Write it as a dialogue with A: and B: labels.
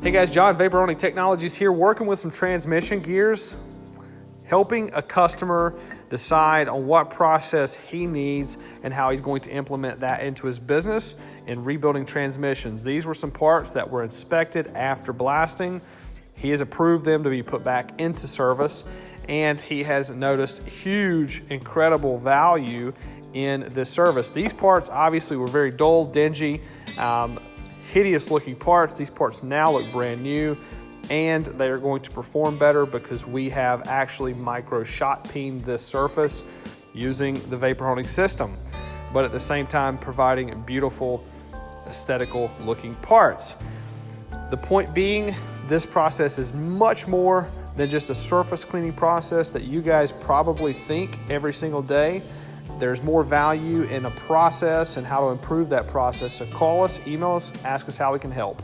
A: Hey guys, John, Vaporonic Technologies here, working with some transmission gears, helping a customer decide on what process he needs and how he's going to implement that into his business in rebuilding transmissions. These were some parts that were inspected after blasting. He has approved them to be put back into service, and he has noticed huge, incredible value in this service. These parts obviously were very dull, dingy, hideous looking parts. These parts now look brand new, and they are going to perform better because we have actually micro shot peened this surface using the Vaporonic system, but at the same time providing beautiful, aesthetical looking parts. The point being, this process is much more than just a surface cleaning process that you guys probably think every single day. There's more value in a process and how to improve that process. So call us, email us, ask us how we can help.